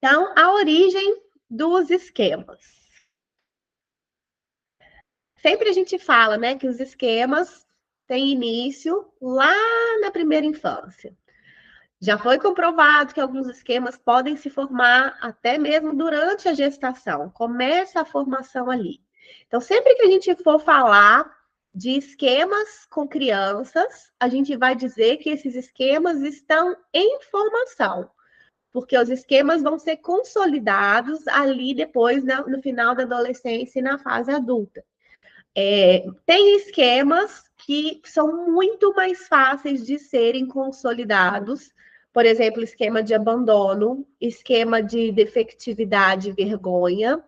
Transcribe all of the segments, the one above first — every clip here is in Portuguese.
Então, a origem dos esquemas. Sempre a gente fala, né, que os esquemas têm início lá na primeira infância. Já foi comprovado que alguns esquemas podem se formar até mesmo durante a gestação. Começa a formação ali. Então, sempre que a gente for falar de esquemas com crianças, a gente vai dizer que esses esquemas estão em formação, porque os esquemas vão ser consolidados ali depois, no final da adolescência e na fase adulta. Tem esquemas que são muito mais fáceis de serem consolidados, por exemplo, esquema de abandono, esquema de defectividade e vergonha,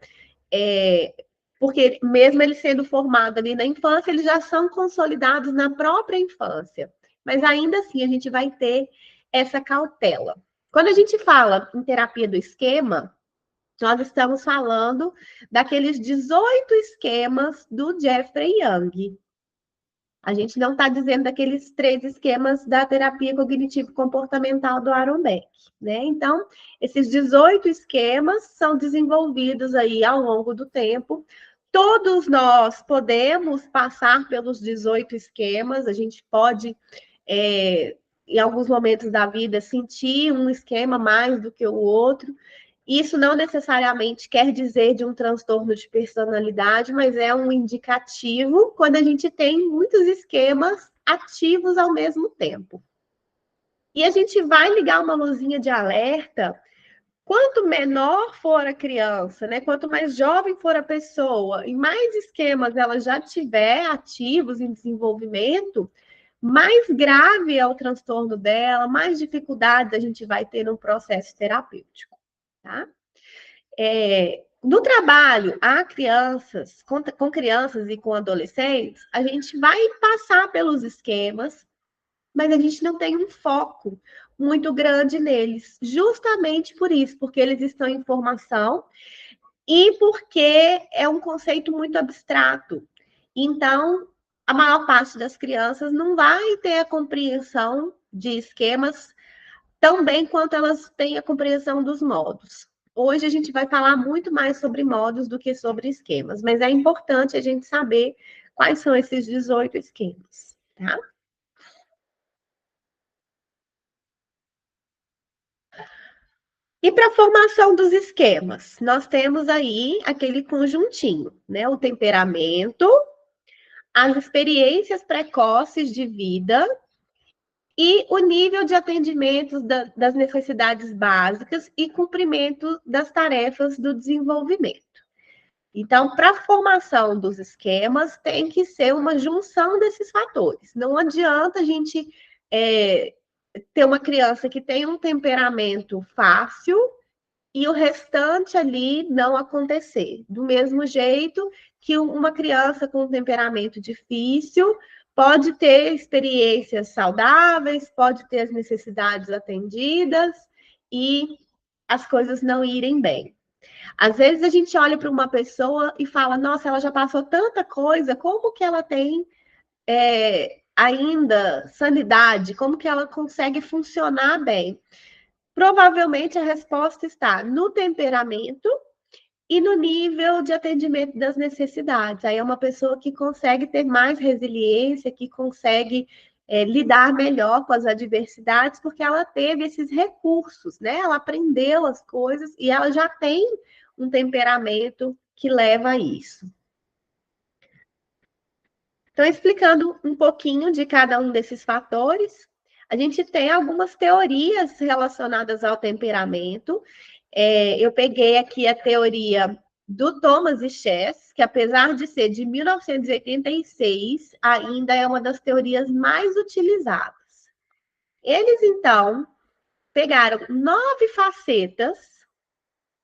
porque mesmo ele sendo formado ali na infância, eles já são consolidados na própria infância. Mas ainda assim, a gente vai ter essa cautela. Quando a gente fala em terapia do esquema, nós estamos falando daqueles 18 esquemas do Jeffrey Young. A gente não está dizendo daqueles 3 esquemas da terapia cognitivo-comportamental do Aaron Beck, né? Então, esses 18 esquemas são desenvolvidos aí ao longo do tempo. Todos nós podemos passar pelos 18 esquemas, a gente pode, em alguns momentos da vida, sentir um esquema mais do que o outro. Isso não necessariamente quer dizer de um transtorno de personalidade, mas é um indicativo quando a gente tem muitos esquemas ativos ao mesmo tempo. E a gente vai ligar uma luzinha de alerta. Quanto menor for a criança, né? Quanto mais jovem for a pessoa, e mais esquemas ela já tiver ativos em desenvolvimento, mais grave é o transtorno dela, mais dificuldades a gente vai ter no processo terapêutico, tá? No trabalho, há crianças, com crianças e com adolescentes, a gente vai passar pelos esquemas, mas a gente não tem um foco muito grande neles, justamente por isso, porque eles estão em formação e porque é um conceito muito abstrato. Então, a maior parte das crianças não vai ter a compreensão de esquemas tão bem quanto elas têm a compreensão dos modos. Hoje a gente vai falar muito mais sobre modos do que sobre esquemas, mas é importante a gente saber quais são esses 18 esquemas, tá? E para a formação dos esquemas, nós temos aí aquele conjuntinho, né? O temperamento, as experiências precoces de vida e o nível de atendimento das necessidades básicas e cumprimento das tarefas do desenvolvimento. Então, para a formação dos esquemas, tem que ser uma junção desses fatores. Não adianta a gente ter uma criança que tem um temperamento fácil e o restante ali não acontecer. Do mesmo jeito que uma criança com um temperamento difícil pode ter experiências saudáveis, pode ter as necessidades atendidas e as coisas não irem bem. Às vezes a gente olha para uma pessoa e fala, nossa, ela já passou tanta coisa, como que ela tem ainda sanidade? Como que ela consegue funcionar bem? Provavelmente a resposta está no temperamento e no nível de atendimento das necessidades. Aí é uma pessoa que consegue ter mais resiliência, que consegue lidar melhor com as adversidades, porque ela teve esses recursos, né? Ela aprendeu as coisas e ela já tem um temperamento que leva a isso. Então, explicando um pouquinho de cada um desses fatores, a gente tem algumas teorias relacionadas ao temperamento. Eu peguei aqui a teoria do Thomas e Chess, que apesar de ser de 1986, ainda é uma das teorias mais utilizadas. Eles, então, pegaram 9 facetas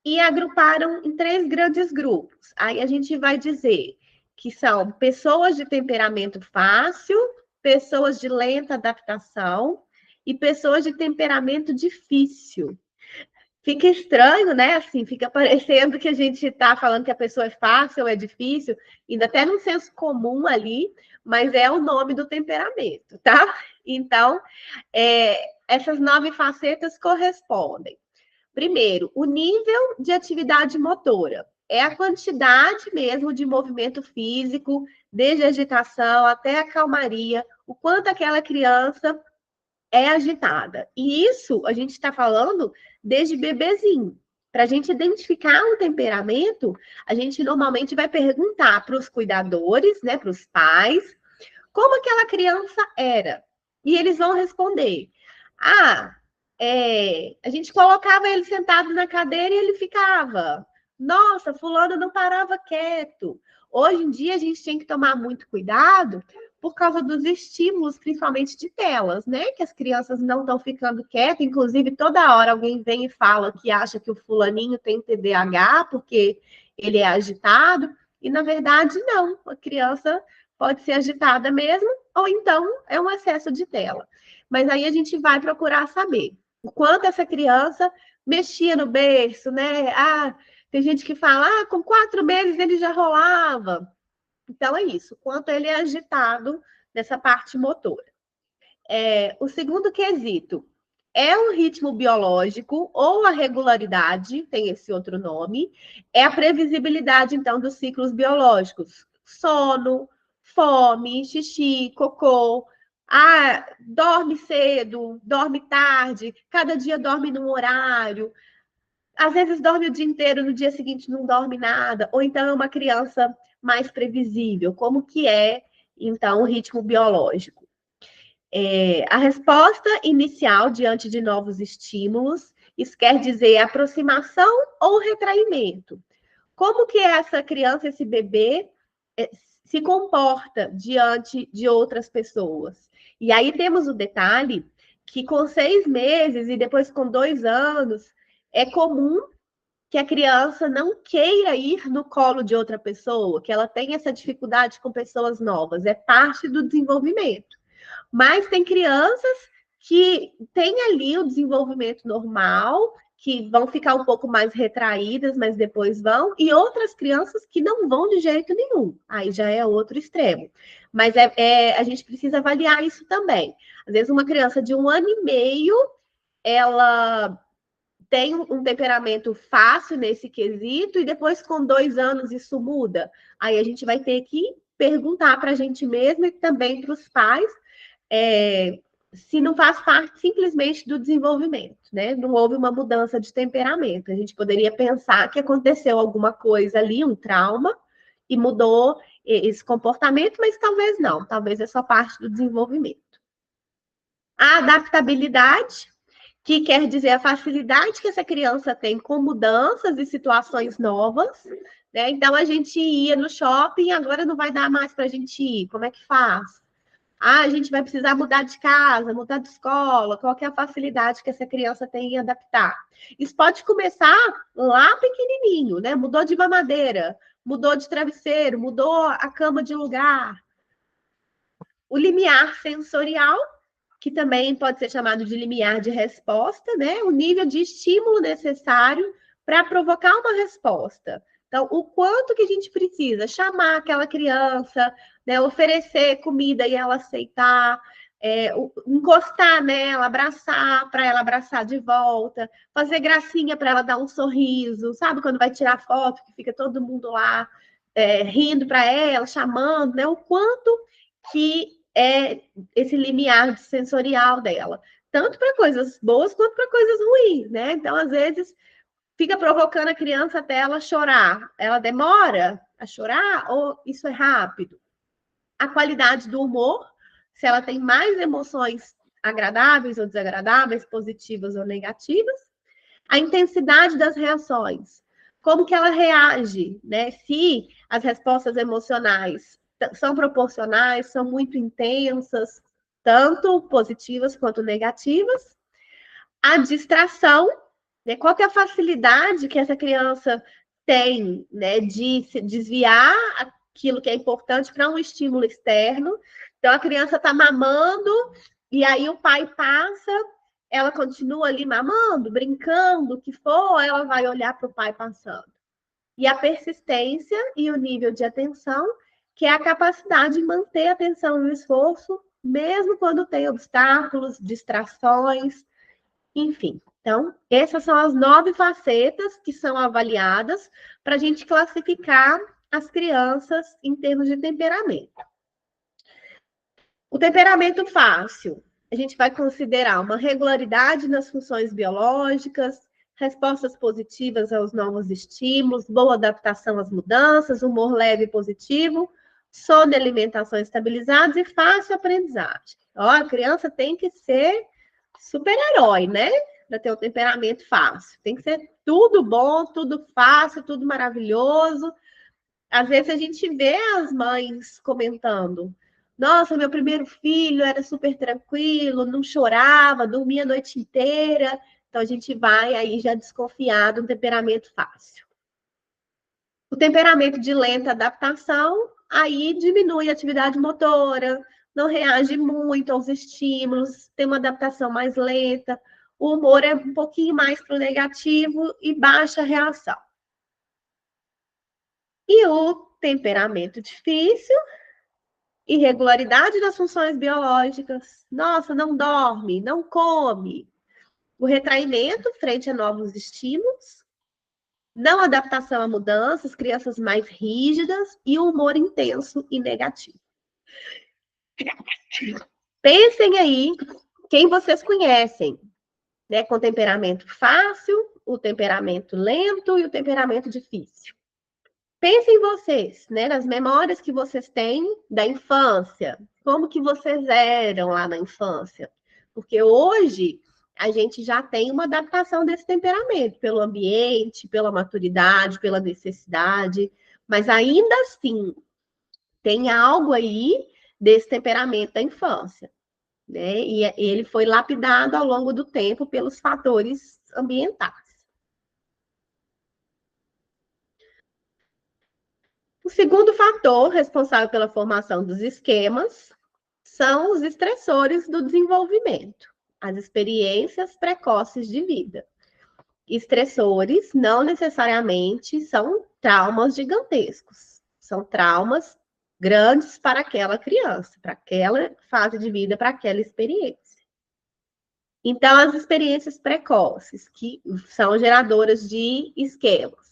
e agruparam em 3 grandes grupos. Aí a gente vai dizer que são pessoas de temperamento fácil, pessoas de lenta adaptação e pessoas de temperamento difícil. Fica estranho, né? Assim, fica parecendo que a gente está falando que a pessoa é fácil ou é difícil, ainda até num senso comum ali, mas é o nome do temperamento, tá? Então, essas 9 facetas correspondem. Primeiro, o nível de atividade motora. É a quantidade mesmo de movimento físico, desde a agitação até a calmaria, o quanto aquela criança é agitada. E isso a gente está falando desde bebezinho. Para a gente identificar um temperamento, a gente normalmente vai perguntar para os cuidadores, né, para os pais, como aquela criança era. E eles vão responder: ah, a gente colocava ele sentado na cadeira e ele ficava. Nossa, fulano não parava quieto. Hoje em dia a gente tem que tomar muito cuidado por causa dos estímulos, principalmente de telas, né? Que as crianças não estão ficando quietas. Inclusive, toda hora alguém vem e fala que acha que o fulaninho tem TDAH porque ele é agitado. E, na verdade, não. A criança pode ser agitada mesmo, ou então é um excesso de tela. Mas aí a gente vai procurar saber o quanto essa criança mexia no berço, né? Ah, tem gente que fala, com 4 meses ele já rolava. Então é isso, o quanto ele é agitado nessa parte motora. O segundo quesito é um ritmo biológico ou a regularidade, tem esse outro nome, é a previsibilidade, então, dos ciclos biológicos. Sono, fome, xixi, cocô. Dorme cedo, dorme tarde, cada dia dorme num horário. Às vezes dorme o dia inteiro, no dia seguinte não dorme nada. Ou então é uma criança mais previsível. Como que é, então, o ritmo biológico? A resposta inicial diante de novos estímulos, isso quer dizer aproximação ou retraimento. Como que essa criança, esse bebê, se comporta diante de outras pessoas? E aí temos o detalhe que com 6 meses e depois com 2 anos, é comum que a criança não queira ir no colo de outra pessoa, que ela tenha essa dificuldade com pessoas novas, é parte do desenvolvimento. Mas tem crianças que têm ali o desenvolvimento normal, que vão ficar um pouco mais retraídas, mas depois vão, e outras crianças que não vão de jeito nenhum. Aí já é outro extremo. Mas a gente precisa avaliar isso também. Às vezes, uma criança de 1 ano e meio, ela tem um temperamento fácil nesse quesito, e depois, com 2 anos, isso muda. Aí a gente vai ter que perguntar para a gente mesmo e também para os pais se não faz parte simplesmente do desenvolvimento, né? Não houve uma mudança de temperamento. A gente poderia pensar que aconteceu alguma coisa ali, um trauma, e mudou esse comportamento, mas talvez não, talvez é só parte do desenvolvimento. A adaptabilidade, que quer dizer a facilidade que essa criança tem com mudanças e situações novas, né? Então, a gente ia no shopping, agora não vai dar mais para a gente ir, como é que faz? A gente vai precisar mudar de casa, mudar de escola, qual que é a facilidade que essa criança tem em adaptar? Isso pode começar lá pequenininho, né? Mudou de mamadeira, mudou de travesseiro, mudou a cama de lugar. O limiar sensorial, que também pode ser chamado de limiar de resposta, né? O nível de estímulo necessário para provocar uma resposta. Então, o quanto que a gente precisa chamar aquela criança, né, oferecer comida e ela aceitar, encostar nela, abraçar para ela abraçar de volta, fazer gracinha para ela dar um sorriso, sabe? Quando vai tirar foto, que fica todo mundo lá rindo para ela, chamando, né? O quanto que é esse limiar sensorial dela, tanto para coisas boas quanto para coisas ruins, né? Então, às vezes, fica provocando a criança até ela chorar. Ela demora a chorar ou isso é rápido? A qualidade do humor, se ela tem mais emoções agradáveis ou desagradáveis, positivas ou negativas. A intensidade das reações, como que ela reage, né? Se as respostas emocionais são proporcionais, são muito intensas, tanto positivas quanto negativas. A distração, né? Qual que é a facilidade que essa criança tem, né, de se desviar aquilo que é importante para um estímulo externo. Então, a criança está mamando e aí o pai passa, ela continua ali mamando, brincando, o que for, ela vai olhar para o pai passando. E a persistência e o nível de atenção, que é a capacidade de manter a atenção e o esforço, mesmo quando tem obstáculos, distrações, enfim. Então, essas são as 9 facetas que são avaliadas para a gente classificar as crianças em termos de temperamento. O temperamento fácil, a gente vai considerar uma regularidade nas funções biológicas, respostas positivas aos novos estímulos, boa adaptação às mudanças, humor leve e positivo, sono e alimentação estabilizados e fácil aprendizagem. Ó, a criança tem que ser super-herói, né? Para ter um temperamento fácil. Tem que ser tudo bom, tudo fácil, tudo maravilhoso. Às vezes a gente vê as mães comentando: nossa, meu primeiro filho era super tranquilo, não chorava, dormia a noite inteira. Então a gente vai aí já desconfiar do temperamento fácil. O temperamento de lenta adaptação, aí diminui a atividade motora, não reage muito aos estímulos, tem uma adaptação mais lenta, o humor é um pouquinho mais para o negativo e baixa a reação. E o temperamento difícil, irregularidade das funções biológicas, nossa, não dorme, não come. O retraimento frente a novos estímulos, não adaptação a mudanças, crianças mais rígidas e o humor intenso e negativo. Pensem aí quem vocês conhecem, né, com temperamento fácil, o temperamento lento e o temperamento difícil. Pensem em vocês, né, nas memórias que vocês têm da infância, como que vocês eram lá na infância. Porque hoje a gente já tem uma adaptação desse temperamento, pelo ambiente, pela maturidade, pela necessidade, mas ainda assim tem algo aí desse temperamento da infância, né? E ele foi lapidado ao longo do tempo pelos fatores ambientais. O segundo fator responsável pela formação dos esquemas são os estressores do desenvolvimento, as experiências precoces de vida. Estressores não necessariamente são traumas gigantescos, são traumas grandes para aquela criança, para aquela fase de vida, para aquela experiência. Então, as experiências precoces, que são geradoras de esquemas,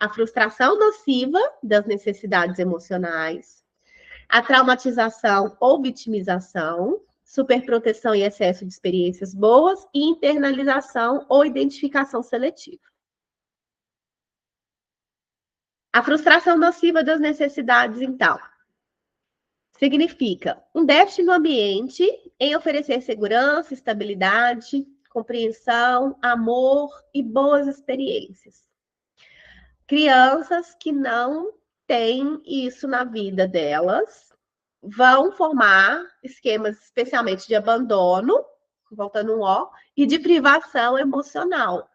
a frustração nociva das necessidades emocionais, a traumatização ou vitimização, superproteção e excesso de experiências boas e internalização ou identificação seletiva. A frustração nociva das necessidades, então, significa um déficit no ambiente em oferecer segurança, estabilidade, compreensão, amor e boas experiências. Crianças que não têm isso na vida delas vão formar esquemas especialmente de abandono, voltando um O, e de privação emocional.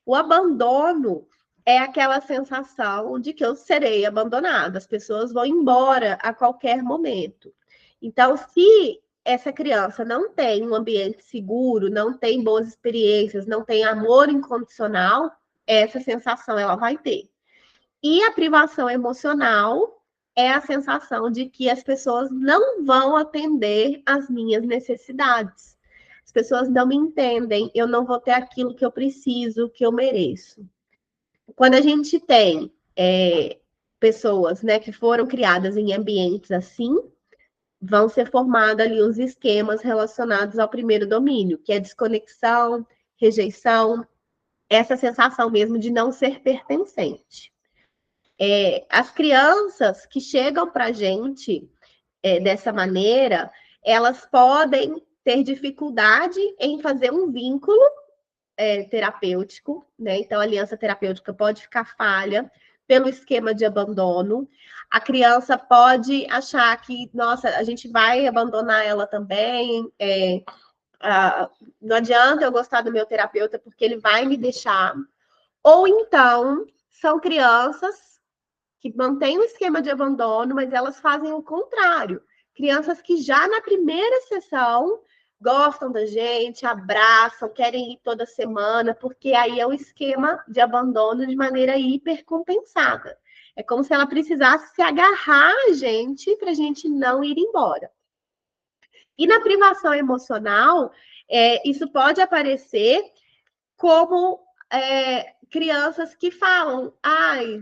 O abandono é aquela sensação de que eu serei abandonada, as pessoas vão embora a qualquer momento. Então, se essa criança não tem um ambiente seguro, não tem boas experiências, não tem amor incondicional, essa sensação ela vai ter. E a privação emocional é a sensação de que as pessoas não vão atender às minhas necessidades. As pessoas não me entendem, eu não vou ter aquilo que eu preciso, que eu mereço. Quando a gente tem pessoas, né, que foram criadas em ambientes assim, vão ser formados ali os esquemas relacionados ao primeiro domínio, que é desconexão, rejeição, essa sensação mesmo de não ser pertencente. As crianças que chegam para a gente dessa maneira, elas podem ter dificuldade em fazer um vínculo terapêutico, né? Então, a aliança terapêutica pode ficar falha pelo esquema de abandono. A criança pode achar que, nossa, a gente vai abandonar ela também. Não adianta eu gostar do meu terapeuta porque ele vai me deixar. Ou então, são crianças que mantêm o esquema de abandono, mas elas fazem o contrário. Crianças que já na primeira sessão gostam da gente, abraçam, querem ir toda semana, porque aí é um esquema de abandono de maneira hipercompensada. É como se ela precisasse se agarrar a gente para a gente não ir embora. E na privação emocional, isso pode aparecer como crianças que falam, ai,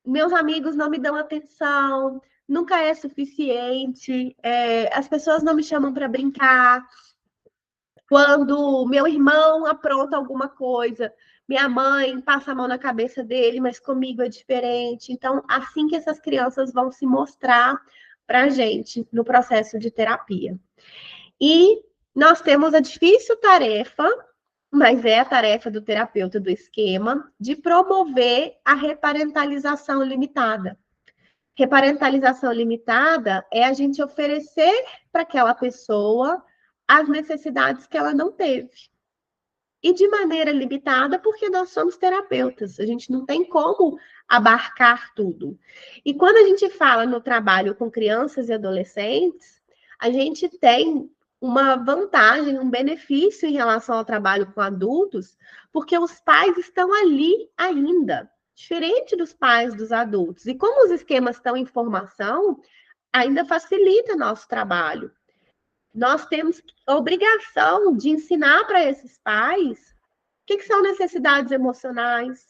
meus amigos não me dão atenção, nunca é suficiente, as pessoas não me chamam para brincar. Quando meu irmão apronta alguma coisa, minha mãe passa a mão na cabeça dele, mas comigo é diferente. Então, assim que essas crianças vão se mostrar para a gente no processo de terapia. E nós temos a difícil tarefa, mas é a tarefa do terapeuta do esquema, de promover a reparentalização limitada. Reparentalização limitada é a gente oferecer para aquela pessoa as necessidades que ela não teve. E de maneira limitada, porque nós somos terapeutas, a gente não tem como abarcar tudo. E quando a gente fala no trabalho com crianças e adolescentes, a gente tem uma vantagem, um benefício em relação ao trabalho com adultos, porque os pais estão ali ainda, diferente dos pais dos adultos. E como os esquemas estão em formação, ainda facilita nosso trabalho. Nós temos a obrigação de ensinar para esses pais o que são necessidades emocionais,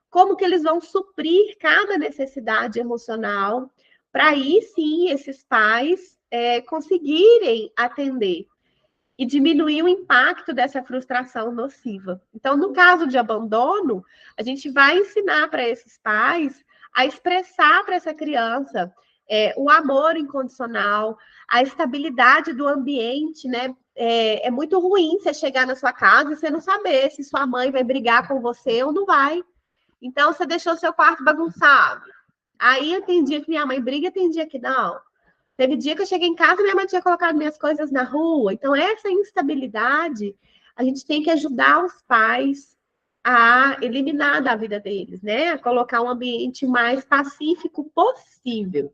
como que eles vão suprir cada necessidade emocional, para aí sim esses pais conseguirem atender e diminuir o impacto dessa frustração nociva. Então, no caso de abandono, a gente vai ensinar para esses pais a expressar para essa criança o amor incondicional, a estabilidade do ambiente, né? É muito ruim você chegar na sua casa e você não saber se sua mãe vai brigar com você ou não vai. Então, você deixou seu quarto bagunçado. Aí, tem dia que minha mãe briga, tem dia que não. Teve dia que eu cheguei em casa e minha mãe tinha colocado minhas coisas na rua. Então, essa instabilidade, a gente tem que ajudar os pais a eliminar da vida deles, né? A colocar um ambiente mais pacífico possível.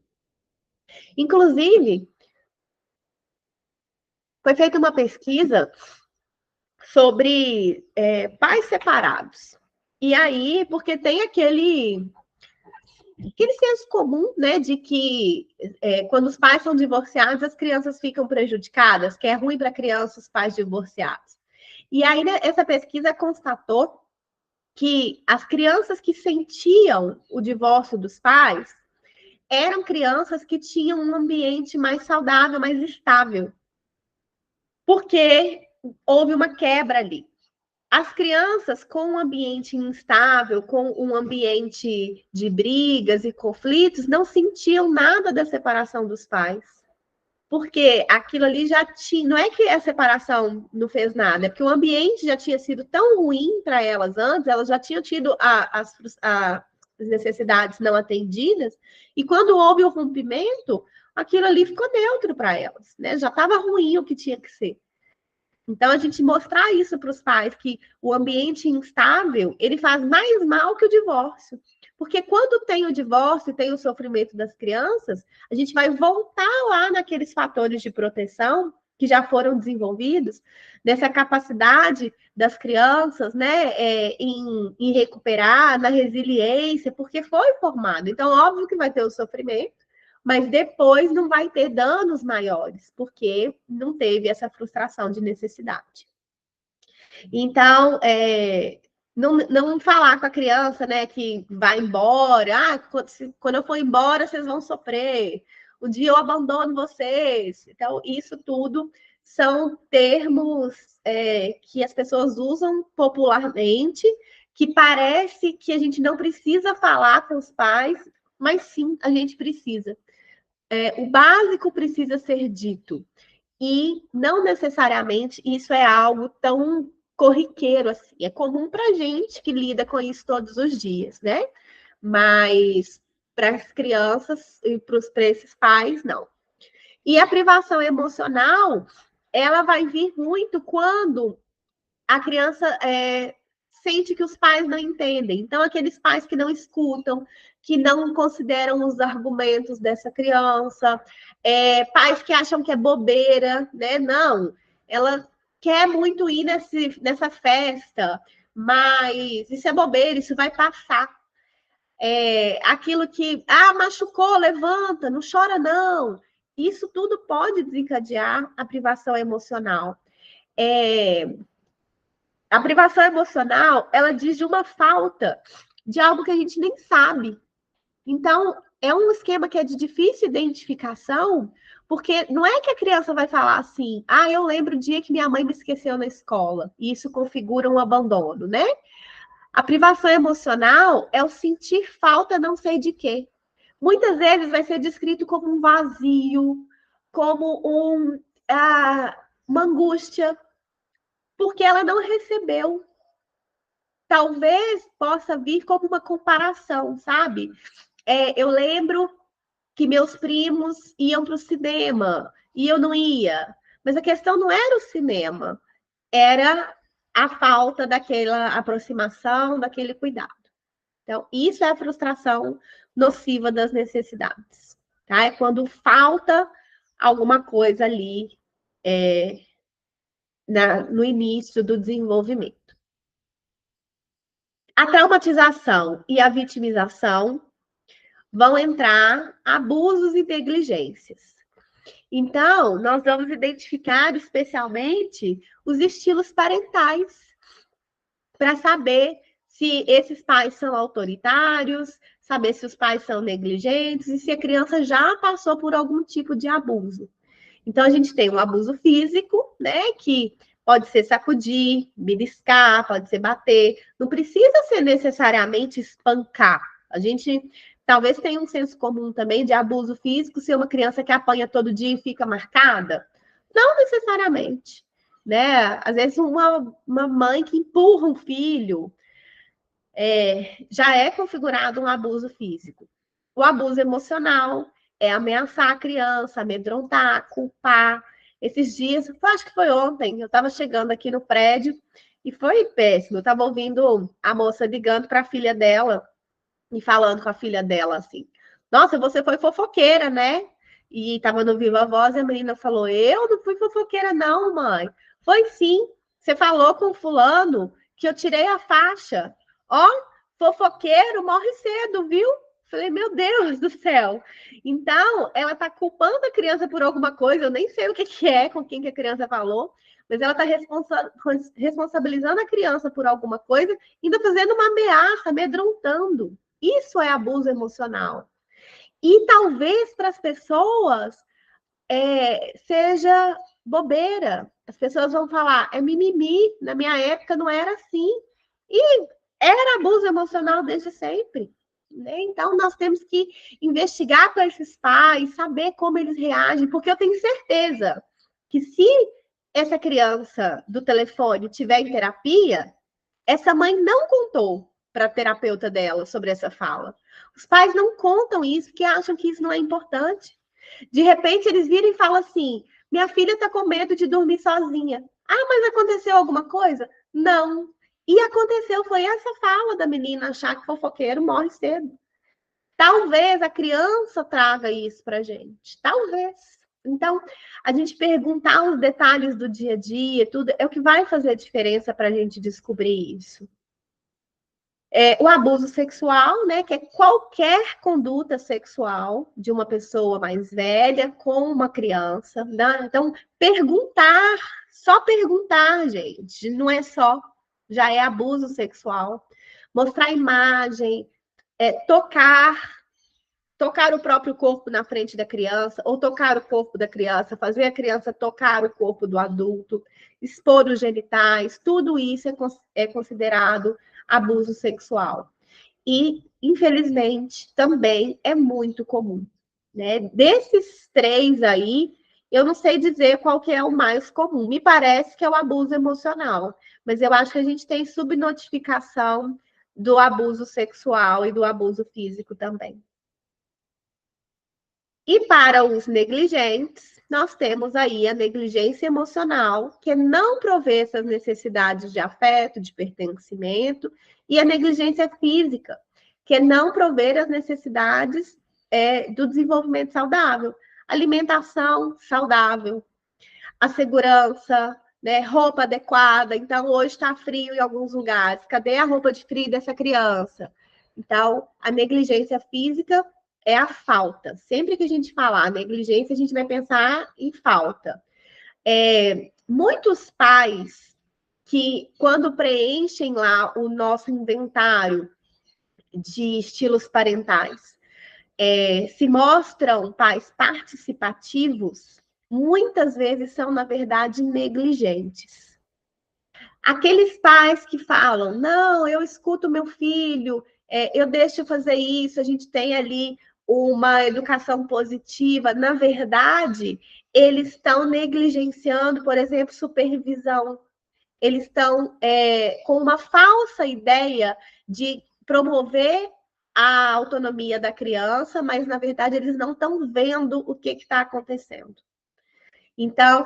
Inclusive, foi feita uma pesquisa sobre pais separados. E aí, porque tem aquele senso comum, né, de que quando os pais são divorciados, as crianças ficam prejudicadas, que é ruim para crianças, os pais divorciados. E aí, né, essa pesquisa constatou que as crianças que sentiam o divórcio dos pais eram crianças que tinham um ambiente mais saudável, mais estável, porque houve uma quebra ali. As crianças com um ambiente instável, com um ambiente de brigas e conflitos, não sentiam nada da separação dos pais. Porque aquilo ali já tinha. Não é que a separação não fez nada, é porque o ambiente já tinha sido tão ruim para elas antes, elas já tinham tido as necessidades não atendidas, e quando houve o rompimento, aquilo ali ficou neutro para elas, né? Já estava ruim o que tinha que ser. Então, a gente mostrar isso para os pais, que o ambiente instável, ele faz mais mal que o divórcio. Porque quando tem o divórcio, tem o sofrimento das crianças, a gente vai voltar lá naqueles fatores de proteção que já foram desenvolvidos, dessa capacidade das crianças, né, em recuperar, na resiliência, porque foi formado. Então, óbvio que vai ter o sofrimento, mas depois não vai ter danos maiores, porque não teve essa frustração de necessidade. Então, não falar com a criança, né, que vai embora, quando eu for embora, vocês vão sofrer, um dia eu abandono vocês. Então, isso tudo são termos que as pessoas usam popularmente, que parece que a gente não precisa falar com os pais, mas sim, a gente precisa. O básico precisa ser dito. E não necessariamente isso é algo tão corriqueiro assim. É comum para a gente que lida com isso todos os dias, né? Mas para as crianças e para esses pais, não. E a privação emocional, ela vai vir muito quando a criança sente que os pais não entendem. Então, aqueles pais que não escutam, que não consideram os argumentos dessa criança, pais que acham que é bobeira, né? Não, ela quer muito ir nessa festa, mas isso é bobeira, isso vai passar. Aquilo que, machucou, levanta, não chora não. Isso tudo pode desencadear a privação emocional. A privação emocional, ela diz de uma falta de algo que a gente nem sabe. Então, é um esquema que é de difícil identificação, porque não é que a criança vai falar assim, eu lembro o dia que minha mãe me esqueceu na escola, e isso configura um abandono, né? A privação emocional é o sentir falta não sei de quê. Muitas vezes vai ser descrito como um vazio, como uma angústia, porque ela não recebeu. Talvez possa vir como uma comparação, sabe? Eu lembro que meus primos iam para o cinema e eu não ia. Mas a questão não era o cinema, era a falta daquela aproximação, daquele cuidado. Então, isso é a frustração nociva das necessidades. Tá? É quando falta alguma coisa ali no início do desenvolvimento. A traumatização e a vitimização vão entrar abusos e negligências. Então, nós vamos identificar especialmente os estilos parentais para saber se esses pais são autoritários, saber se os pais são negligentes e se a criança já passou por algum tipo de abuso. Então, a gente tem um abuso físico, né, que pode ser sacudir, beliscar, pode ser bater. Não precisa ser necessariamente espancar. A gente talvez tenha um senso comum também de abuso físico ser uma criança que apanha todo dia e fica marcada. Não necessariamente. Né? Às vezes, uma mãe que empurra um filho já é configurado um abuso físico. O abuso emocional é ameaçar a criança, amedrontar, culpar. Esses dias, acho que foi ontem, eu estava chegando aqui no prédio e foi péssimo. Eu estava ouvindo a moça ligando para a filha dela e falando com a filha dela assim: Nossa, você foi fofoqueira, né? E estava no Viva Voz e a menina falou: Eu não fui fofoqueira, não, mãe. Foi sim. Você falou com o fulano que eu tirei a faixa. Ó, fofoqueiro morre cedo, viu? Falei, meu Deus do céu. Então, ela está culpando a criança por alguma coisa, eu nem sei o que é, com quem que a criança falou, mas ela está responsabilizando a criança por alguma coisa, ainda fazendo uma ameaça, amedrontando. Isso é abuso emocional. E talvez para as pessoas seja bobeira. As pessoas vão falar, é mimimi, na minha época não era assim. E era abuso emocional desde sempre. Né? Então, nós temos que investigar com esses pais, saber como eles reagem, porque eu tenho certeza que se essa criança do telefone tiver em terapia, essa mãe não contou para a terapeuta dela sobre essa fala. Os pais não contam isso porque acham que isso não é importante. De repente, eles viram e falam assim: minha filha está com medo de dormir sozinha. Mas aconteceu alguma coisa? Não. E aconteceu, foi essa fala da menina achar que fofoqueiro morre cedo. Talvez a criança traga isso para a gente. Talvez. Então, a gente perguntar os detalhes do dia a dia, tudo, é o que vai fazer a diferença para a gente descobrir isso. O abuso sexual, né, que é qualquer conduta sexual de uma pessoa mais velha com uma criança, né? Então, perguntar, só perguntar, gente, não é só, já é abuso sexual. Mostrar imagem, tocar o próprio corpo na frente da criança, ou tocar o corpo da criança, fazer a criança tocar o corpo do adulto, expor os genitais, tudo isso é considerado abuso sexual. E, infelizmente, também é muito comum. Né? Desses três aí, eu não sei dizer qual que é o mais comum. Me parece que é o abuso emocional, mas eu acho que a gente tem subnotificação do abuso sexual e do abuso físico também. E para os negligentes, nós temos aí a negligência emocional, que é não prover essas necessidades de afeto, de pertencimento, e a negligência física, que é não prover as necessidades do desenvolvimento saudável. Alimentação saudável, a segurança, né, roupa adequada. Então, hoje está frio em alguns lugares. Cadê a roupa de frio dessa criança? Então, a negligência física é a falta. Sempre que a gente falar negligência, a gente vai pensar em falta. Muitos pais que quando preenchem lá o nosso inventário de estilos parentais, se mostram pais participativos, muitas vezes são, na verdade, negligentes. Aqueles pais que falam, não, eu escuto meu filho, eu deixo fazer isso, a gente tem ali uma educação positiva. Na verdade, eles estão negligenciando, por exemplo, supervisão. Eles estão com uma falsa ideia de promover a autonomia da criança, mas, na verdade, eles não estão vendo o que está acontecendo. Então,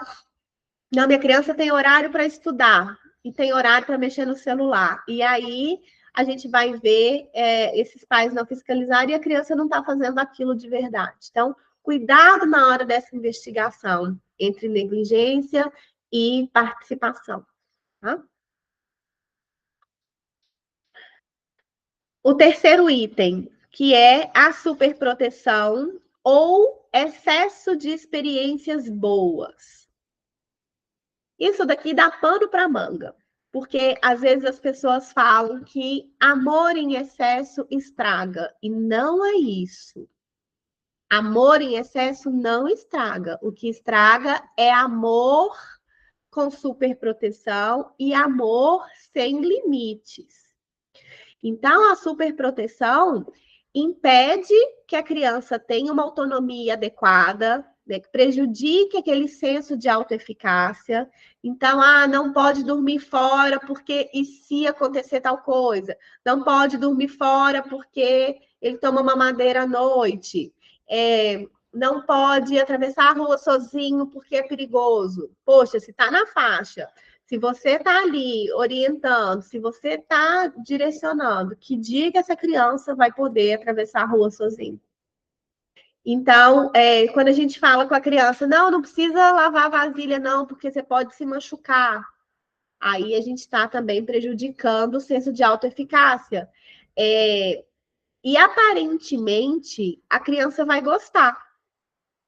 não, minha criança tem horário para estudar e tem horário para mexer no celular. E aí a gente vai ver esses pais não fiscalizarem e a criança não está fazendo aquilo de verdade. Então, cuidado na hora dessa investigação entre negligência e participação. Tá? O terceiro item, que é a superproteção ou excesso de experiências boas. Isso daqui dá pano para manga, porque às vezes as pessoas falam que amor em excesso estraga, e não é isso. Amor em excesso não estraga. O que estraga é amor com superproteção e amor sem limites. Então, a superproteção impede que a criança tenha uma autonomia adequada, né, que prejudique aquele senso de autoeficácia. Então, não pode dormir fora porque e se acontecer tal coisa? Não pode dormir fora porque ele toma mamadeira à noite. Não pode atravessar a rua sozinho porque é perigoso. Poxa, se está na faixa, se você está ali orientando, se você está direcionando, que dia que essa criança vai poder atravessar a rua sozinha? Então, quando a gente fala com a criança, não precisa lavar a vasilha, não, porque você pode se machucar. Aí a gente está também prejudicando o senso de autoeficácia. E aparentemente a criança vai gostar.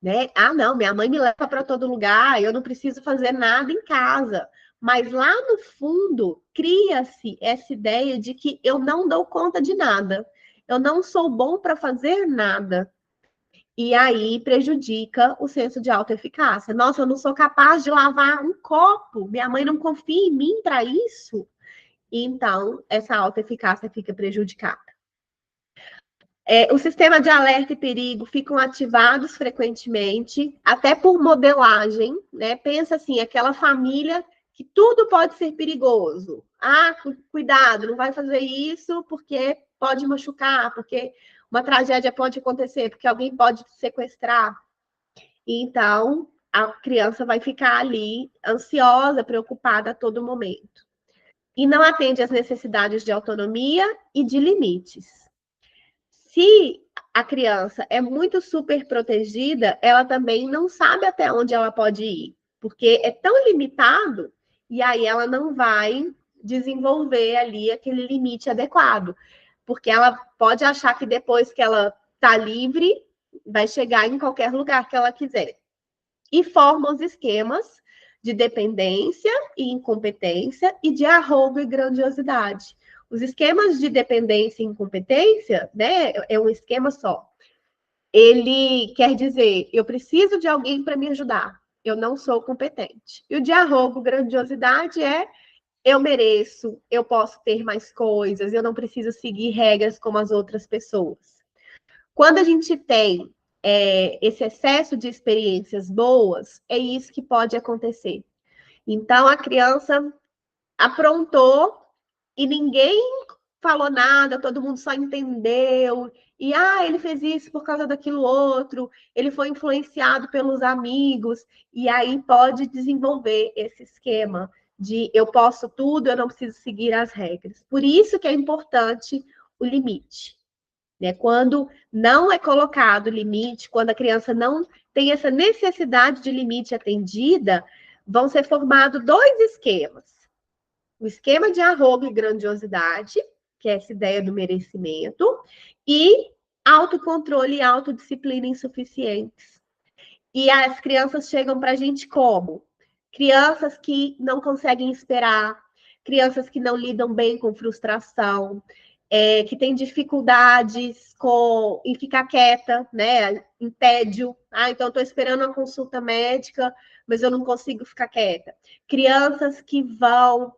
Né? Não, minha mãe me leva para todo lugar, eu não preciso fazer nada em casa. Mas lá no fundo, cria-se essa ideia de que eu não dou conta de nada. Eu não sou bom para fazer nada. E aí prejudica o senso de autoeficácia. Nossa, eu não sou capaz de lavar um copo. Minha mãe não confia em mim para isso. Então, essa autoeficácia fica prejudicada. O sistema de alerta e perigo ficam ativados frequentemente, até por modelagem, né? Pensa assim, aquela família que tudo pode ser perigoso. Cuidado, não vai fazer isso porque pode machucar, porque uma tragédia pode acontecer, porque alguém pode te sequestrar. Então, a criança vai ficar ali ansiosa, preocupada a todo momento. E não atende às necessidades de autonomia e de limites. Se a criança é muito super protegida, ela também não sabe até onde ela pode ir, porque é tão limitado, e aí ela não vai desenvolver ali aquele limite adequado, porque ela pode achar que depois que ela está livre, vai chegar em qualquer lugar que ela quiser. E forma os esquemas de dependência e incompetência e de arrogo e grandiosidade. Os esquemas de dependência e incompetência, né, é um esquema só. Ele quer dizer, eu preciso de alguém para me ajudar, eu não sou competente. E o de arrogo, grandiosidade é, eu mereço, eu posso ter mais coisas, eu não preciso seguir regras como as outras pessoas. Quando a gente tem esse excesso de experiências boas, é isso que pode acontecer. Então, a criança aprontou e ninguém falou nada, todo mundo só entendeu. E, ele fez isso por causa daquilo outro, ele foi influenciado pelos amigos, e aí pode desenvolver esse esquema de eu posso tudo, eu não preciso seguir as regras. Por isso que é importante o limite. Né? Quando não é colocado limite, quando a criança não tem essa necessidade de limite atendida, vão ser formados dois esquemas. O esquema de arrogo e grandiosidade, que é essa ideia do merecimento, e autocontrole e autodisciplina insuficientes. E as crianças chegam para a gente como? Crianças que não conseguem esperar, crianças que não lidam bem com frustração, que têm dificuldades em ficar quieta, né? Em tédio. Então estou esperando uma consulta médica, mas eu não consigo ficar quieta. Crianças que vão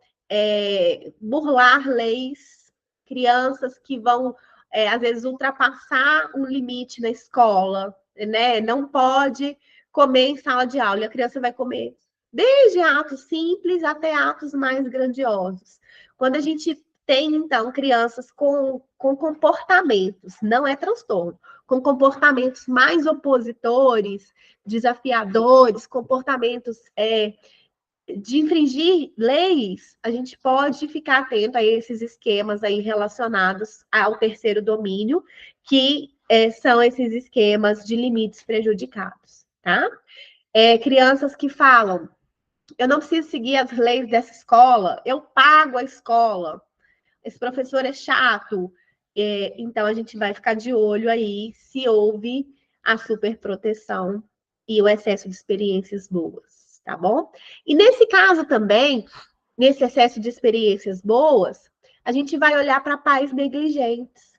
burlar leis, crianças que vão, às vezes, ultrapassar um limite na escola, né? Não pode comer em sala de aula, e a criança vai comer desde atos simples até atos mais grandiosos. Quando a gente tem, então, crianças com comportamentos, não é transtorno, com comportamentos mais opositores, desafiadores, comportamentos de infringir leis, a gente pode ficar atento a esses esquemas aí relacionados ao terceiro domínio, que são esses esquemas de limites prejudicados, tá? Crianças que falam, eu não preciso seguir as leis dessa escola, eu pago a escola, esse professor é chato. Então, a gente vai ficar de olho aí se houve a superproteção e o excesso de experiências boas, tá bom? E nesse caso também, nesse excesso de experiências boas, a gente vai olhar para pais negligentes.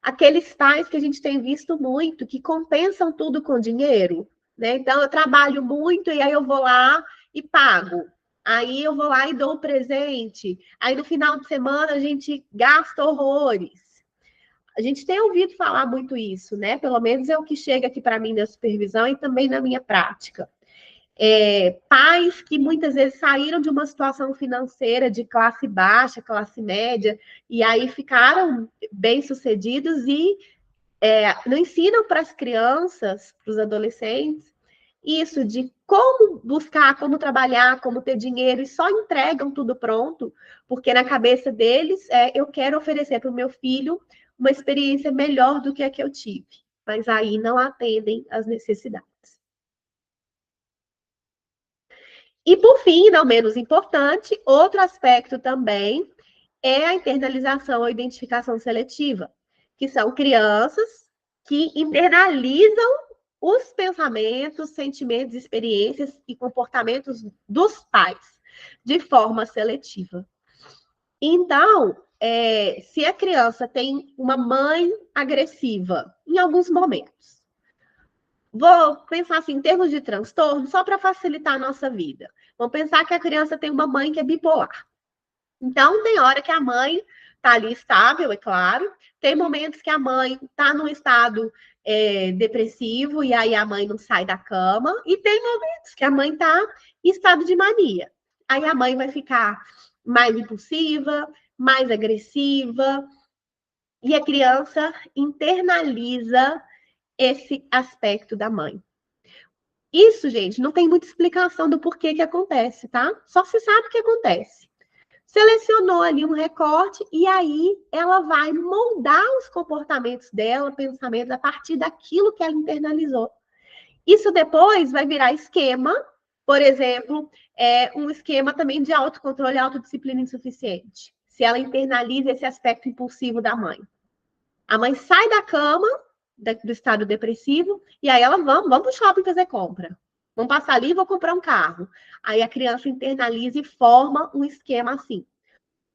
Aqueles pais que a gente tem visto muito, que compensam tudo com dinheiro, né? Então, eu trabalho muito e aí eu vou lá e pago. Aí eu vou lá e dou o presente. Aí no final de semana a gente gasta horrores. A gente tem ouvido falar muito isso, né? Pelo menos é o que chega aqui para mim na supervisão e também na minha prática. Pais que muitas vezes saíram de uma situação financeira de classe baixa, classe média, e aí ficaram bem-sucedidos e não ensinam para as crianças, para os adolescentes, isso de como buscar, como trabalhar, como ter dinheiro, e só entregam tudo pronto, porque na cabeça deles eu quero oferecer para o meu filho uma experiência melhor do que a que eu tive, mas aí não atendem às necessidades. E por fim, não menos importante, outro aspecto também é a internalização ou identificação seletiva, que são crianças que internalizam os pensamentos, sentimentos, experiências e comportamentos dos pais de forma seletiva. Então, se a criança tem uma mãe agressiva em alguns momentos, vou pensar assim, em termos de transtorno, só para facilitar a nossa vida. Vamos pensar que a criança tem uma mãe que é bipolar. Então, tem hora que a mãe está ali estável, é claro. Tem momentos que a mãe está num estado depressivo e aí a mãe não sai da cama. E tem momentos que a mãe está em estado de mania. Aí a mãe vai ficar mais impulsiva, mais agressiva. E a criança internaliza esse aspecto da mãe. Isso, gente, não tem muita explicação do porquê que acontece, tá? Só se sabe o que acontece. Selecionou ali um recorte e aí ela vai moldar os comportamentos dela, pensamentos, a partir daquilo que ela internalizou. Isso depois vai virar esquema, por exemplo, um esquema também de autocontrole e autodisciplina insuficiente. Se ela internaliza esse aspecto impulsivo da mãe. A mãe sai da cama, do estado depressivo, e aí ela, vamos pro shopping fazer compra. Vamos passar ali e vou comprar um carro. Aí a criança internaliza e forma um esquema assim.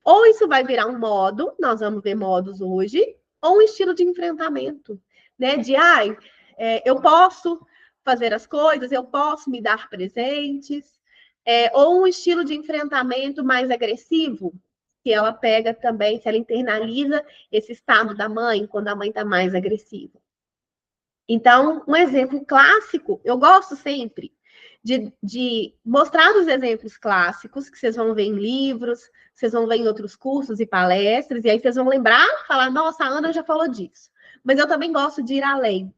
Ou isso vai virar um modo, nós vamos ver modos hoje, ou um estilo de enfrentamento, né? De, eu posso fazer as coisas, eu posso me dar presentes, ou um estilo de enfrentamento mais agressivo, que ela pega também, se ela internaliza esse estado da mãe, quando a mãe está mais agressiva. Então, um exemplo clássico, eu gosto sempre de mostrar os exemplos clássicos que vocês vão ver em livros, vocês vão ver em outros cursos e palestras, e aí vocês vão lembrar, falar, nossa, a Ana já falou disso. Mas eu também gosto de ir além,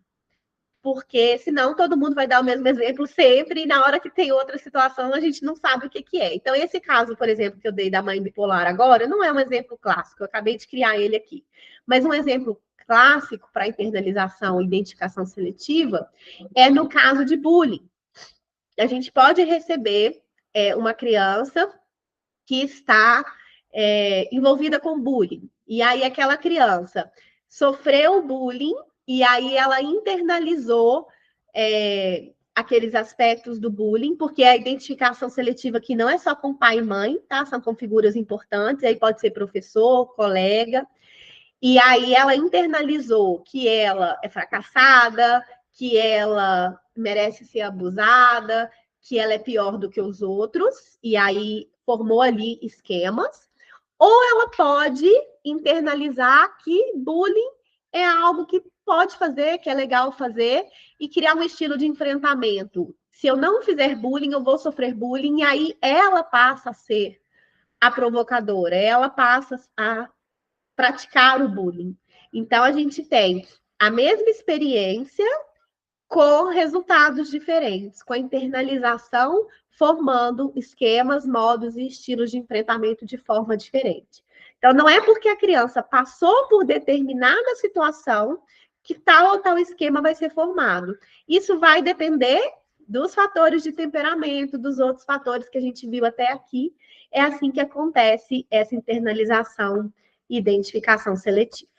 porque senão todo mundo vai dar o mesmo exemplo sempre, e na hora que tem outra situação, a gente não sabe o que é. Então, esse caso, por exemplo, que eu dei da mãe bipolar agora, não é um exemplo clássico, eu acabei de criar ele aqui. Mas um exemplo clássico para internalização e identificação seletiva é no caso de bullying. A gente pode receber uma criança que está envolvida com bullying. E aí aquela criança sofreu bullying e aí ela internalizou aqueles aspectos do bullying, porque a identificação seletiva aqui não é só com pai e mãe, tá? São com figuras importantes, aí pode ser professor, colega. E aí ela internalizou que ela é fracassada, que ela merece ser abusada, que ela é pior do que os outros, e aí formou ali esquemas. Ou ela pode internalizar que bullying é algo que pode fazer, que é legal fazer, e criar um estilo de enfrentamento. Se eu não fizer bullying, eu vou sofrer bullying, e aí ela passa a ser a provocadora, ela passa a praticar o bullying. Então, a gente tem a mesma experiência com resultados diferentes, com a internalização formando esquemas, modos e estilos de enfrentamento de forma diferente. Então, não é porque a criança passou por determinada situação que tal ou tal esquema vai ser formado. Isso vai depender dos fatores de temperamento, dos outros fatores que a gente viu até aqui. É assim que acontece essa internalização e identificação seletiva.